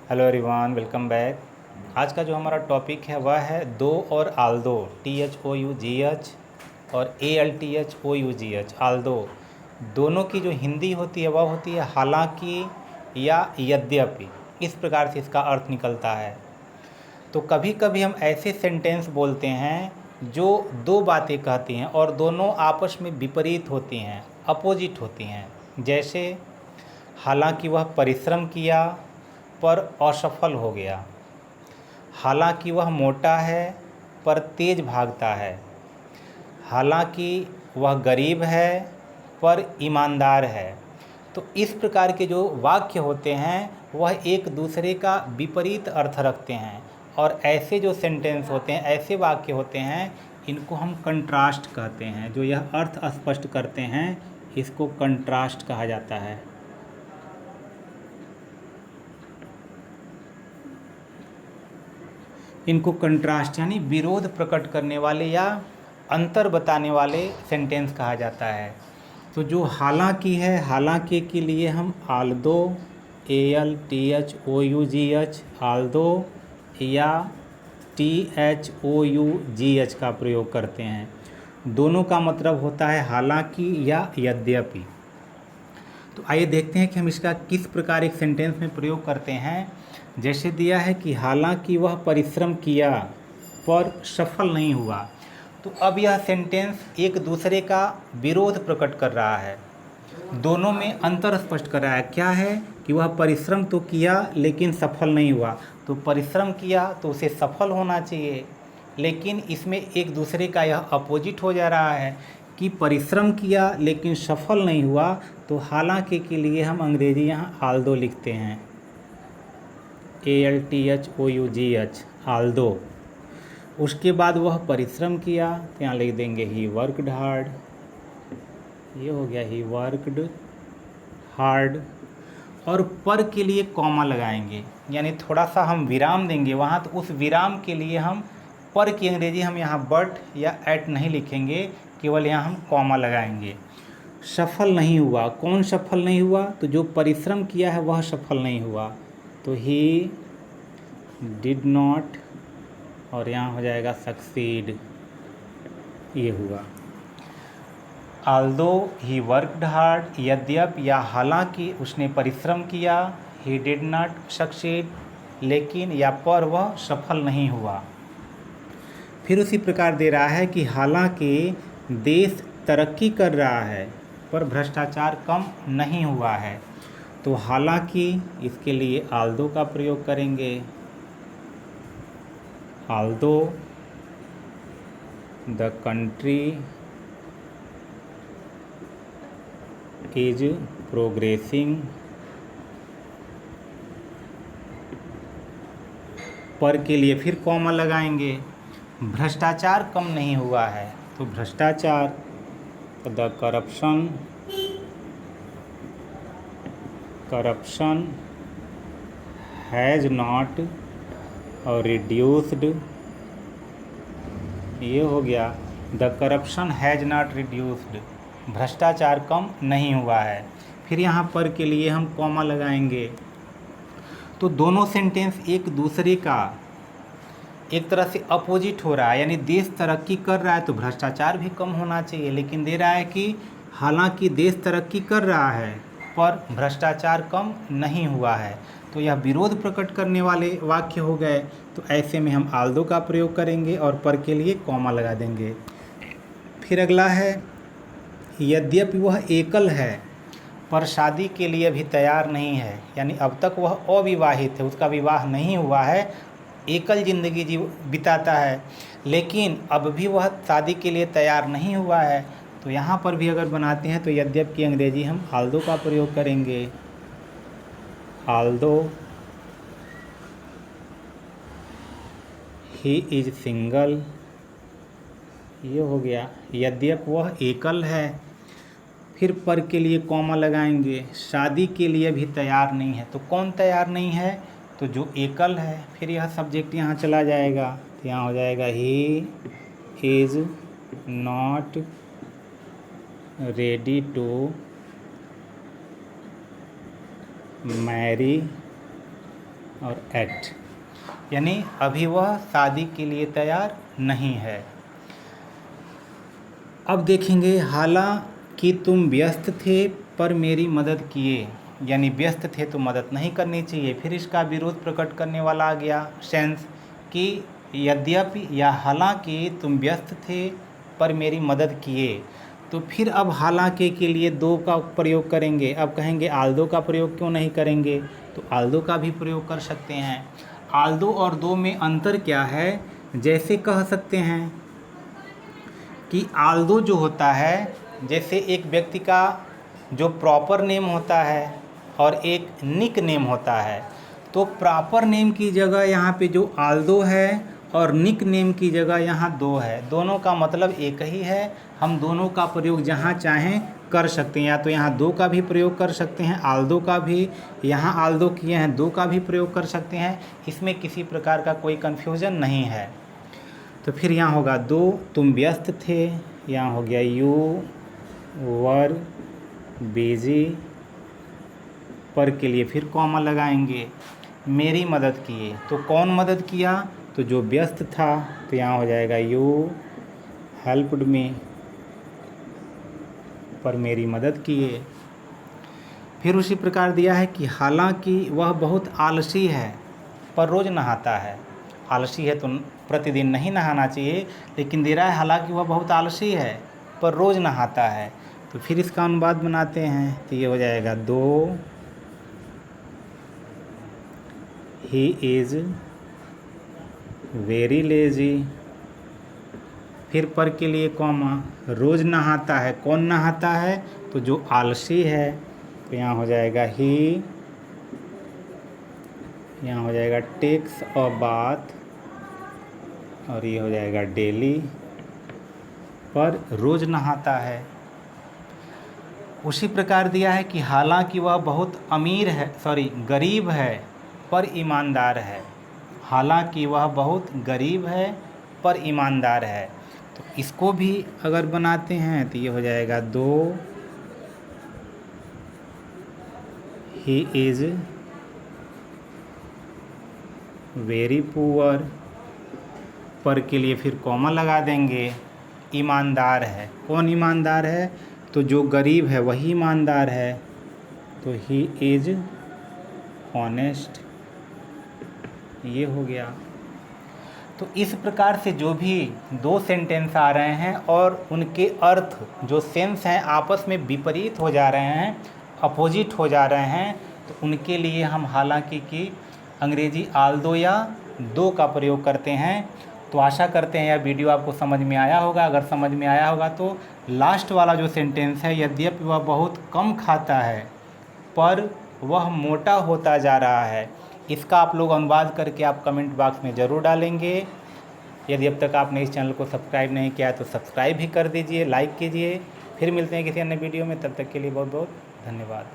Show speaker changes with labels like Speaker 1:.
Speaker 1: Hello everyone, welcome back. आज का जो हमारा टॉपिक है वह है दो और आल्दो, THOUGH और ALTHOUGH, आल्दो। दोनों की जो हिंदी होती है वह होती है हालांकि या यद्यपि। इस प्रकार से इसका अर्थ निकलता है। तो कभी कभी हम ऐसे सेंटेंस बोलते हैं जो दो बातें कहती हैं और दोनों आपस में विपरीत होती हैं, अपोजिट होती हैं। जैसे हालांकि वह परिश्रम किया पर असफल हो गया, हालांकि वह मोटा है पर तेज भागता है, हालांकि वह गरीब है पर ईमानदार है। तो इस प्रकार के जो वाक्य होते हैं वह एक दूसरे का विपरीत अर्थ रखते हैं, और ऐसे जो सेंटेंस होते हैं, ऐसे वाक्य होते हैं, इनको हम कंट्रास्ट कहते हैं। जो यह अर्थ स्पष्ट करते हैं इसको कंट्रास्ट कहा जाता है। इनको कंट्रास्ट यानी विरोध प्रकट करने वाले या अंतर बताने वाले सेंटेंस कहा जाता है। तो जो हालांकि है, हालांकि के लिए हम आल्दो, ALTHOUGH, आल्दो या THOUGH का प्रयोग करते हैं। दोनों का मतलब होता है हालांकि या यद्यपि। तो आइए देखते हैं कि हम इसका किस प्रकार एक सेंटेंस में प्रयोग करते हैं। जैसे दिया है कि हालांकि वह परिश्रम किया पर सफल नहीं हुआ। तो अब यह सेंटेंस एक दूसरे का विरोध प्रकट कर रहा है, दोनों में अंतर स्पष्ट कर रहा है। क्या है कि वह परिश्रम तो किया लेकिन सफल नहीं हुआ। तो परिश्रम किया तो उसे सफल होना चाहिए, लेकिन इसमें एक दूसरे का यह अपोजिट हो जा रहा है कि परिश्रम किया लेकिन सफल नहीं हुआ। तो हालांकि के लिए हम अंग्रेजी यहाँ आल्दो लिखते हैं, ALTHOUGH, आल्दो। उसके बाद वह परिश्रम किया तो यहाँ लिख देंगे ही वर्कड हार्ड। ये हो गया ही वर्कड हार्ड। और पर के लिए कॉमा लगाएंगे, यानी थोड़ा सा हम विराम देंगे वहाँ। तो उस विराम के लिए हम पर की अंग्रेजी हम यहाँ बट या एट नहीं लिखेंगे, केवल यहाँ हम कॉमा लगाएंगे। सफल नहीं हुआ, कौन सफल नहीं हुआ? तो जो परिश्रम किया है वह सफल नहीं हुआ। तो ही डिड नॉट, और यहाँ हो जाएगा सक्सीड, ये हुआ। आल्दो ही वर्कड हार्ड, यद्यपि या हालांकि उसने परिश्रम किया। ही डिड नॉट सक्सीड, लेकिन या पर वह सफल नहीं हुआ। फिर उसी प्रकार दे रहा है कि हालांकि देश तरक्की कर रहा है पर भ्रष्टाचार कम नहीं हुआ है। तो हालांकि इसके लिए आल्दो का प्रयोग करेंगे, Aldous the country is progressing, पर के लिए फिर कॉमा लगाएंगे। भ्रष्टाचार कम नहीं हुआ है, तो भ्रष्टाचार द करप्शन हैज़ नॉट और रिड्यूस्ड, ये हो गया the corruption has not reduced, भ्रष्टाचार कम नहीं हुआ है। फिर यहाँ पर के लिए हम कॉमा लगाएंगे। तो दोनों सेंटेंस एक दूसरे का एक तरह से अपोजिट हो रहा है, यानी देश तरक्की कर रहा है तो भ्रष्टाचार भी कम होना चाहिए, लेकिन दे रहा है कि हालांकि देश तरक्की कर रहा है पर भ्रष्टाचार कम नहीं हुआ है। तो यह विरोध प्रकट करने वाले वाक्य हो गए। तो ऐसे में हम आल्दो का प्रयोग करेंगे और पर के लिए कॉमा लगा देंगे। फिर अगला है यद्यपि वह एकल है पर शादी के लिए भी तैयार नहीं है, यानी अब तक वह अविवाहित है, उसका विवाह नहीं हुआ है, एकल ज़िंदगी बिताता है, लेकिन अब भी वह शादी के लिए तैयार नहीं हुआ है। तो यहाँ पर भी अगर बनाते हैं तो यद्यपि की अंग्रेजी हम आल्दो का प्रयोग करेंगे, आल्दो ही इज सिंगल, ये हो गया। यद्यपि वह एकल है, फिर पर के लिए कॉमा लगाएंगे। शादी के लिए भी तैयार नहीं है, तो कौन तैयार नहीं है? तो जो एकल है। फिर यह सब्जेक्ट यहाँ चला जाएगा, तो यहाँ हो जाएगा he is not ready to marry और एट, यानी अभी वह शादी के लिए तैयार नहीं है। अब देखेंगे हालांकि तुम व्यस्त थे पर मेरी मदद किए, यानी व्यस्त थे तो मदद नहीं करनी चाहिए। फिर इसका विरोध प्रकट करने वाला आ गया सेंस कि यद्यपि या हालांकि तुम व्यस्त थे पर मेरी मदद किए। तो फिर अब हालांकि के लिए दो का प्रयोग करेंगे। अब कहेंगे आल्दो का प्रयोग क्यों नहीं करेंगे, तो आल्दो का भी प्रयोग कर सकते हैं। आल्दो और दो में अंतर क्या है, जैसे कह सकते हैं कि आल्दो जो होता है, जैसे एक व्यक्ति का जो प्रॉपर नेम होता है और एक निक नेम होता है, तो प्रॉपर नेम की जगह यहाँ पे जो आल्दो है और निक नेम की जगह यहाँ दो है। दोनों का मतलब एक ही है, हम दोनों का प्रयोग जहाँ चाहें कर सकते हैं। या तो यहाँ दो का भी प्रयोग कर सकते हैं, आल्दो का भी, यहाँ आल्दो किए हैं दो का भी प्रयोग कर सकते हैं। इसमें किसी प्रकार का कोई कन्फ्यूज़न नहीं है। तो फिर यहाँ होगा दो तुम व्यस्त थे, यहाँ हो गया यू वर बिजी, पर के लिए फिर कॉमा लगाएंगे। मेरी मदद किए, तो कौन मदद किया, तो जो व्यस्त था, तो यहाँ हो जाएगा यू हेल्प्ड मी, पर मेरी मदद किए। फिर उसी प्रकार दिया है कि हालांकि वह बहुत आलसी है पर रोज़ नहाता है। आलसी है तो प्रतिदिन नहीं नहाना चाहिए, लेकिन दे रहा है हालांकि वह बहुत आलसी है पर रोज़ नहाता है। तो फिर इसका अनुवाद बनाते हैं, तो ये हो जाएगा दो ही इज़ वेरी लेज़ी, फिर पर के लिए कॉमा, रोज़ नहाता है, कौन नहाता है, तो जो आलसी है, तो यहाँ हो जाएगा ही, यहाँ हो जाएगा टेक्स अ बाथ, और ये हो जाएगा डेली, पर रोज़ नहाता है। उसी प्रकार दिया है कि हालांकि वह बहुत अमीर है, गरीब है पर ईमानदार है। हालांकि वह बहुत गरीब है पर ईमानदार है, तो इसको भी अगर बनाते हैं तो ये हो जाएगा दो ही इज़ वेरी पुअर, पर के लिए फिर कॉमा लगा देंगे। ईमानदार है, कौन ईमानदार है, तो जो गरीब है वही ईमानदार है, तो ही इज़ ऑनेस्ट, ये हो गया। तो इस प्रकार से जो भी दो सेंटेंस आ रहे हैं और उनके अर्थ जो सेंस हैं आपस में विपरीत हो जा रहे हैं, अपोजिट हो जा रहे हैं, तो उनके लिए हम हालांकि की अंग्रेजी आल्दो या दो का प्रयोग करते हैं। तो आशा करते हैं यह वीडियो आपको समझ में आया होगा। अगर समझ में आया होगा तो लास्ट वाला जो सेंटेंस है, यद्यपि वह बहुत कम खाता है पर वह मोटा होता जा रहा है, इसका आप लोग अनुवाद करके आप कमेंट बॉक्स में ज़रूर डालेंगे। यदि अब तक आपने इस चैनल को सब्सक्राइब नहीं किया है तो सब्सक्राइब भी कर दीजिए, लाइक कीजिए। फिर मिलते हैं किसी अन्य वीडियो में, तब तक के लिए बहुत बहुत धन्यवाद।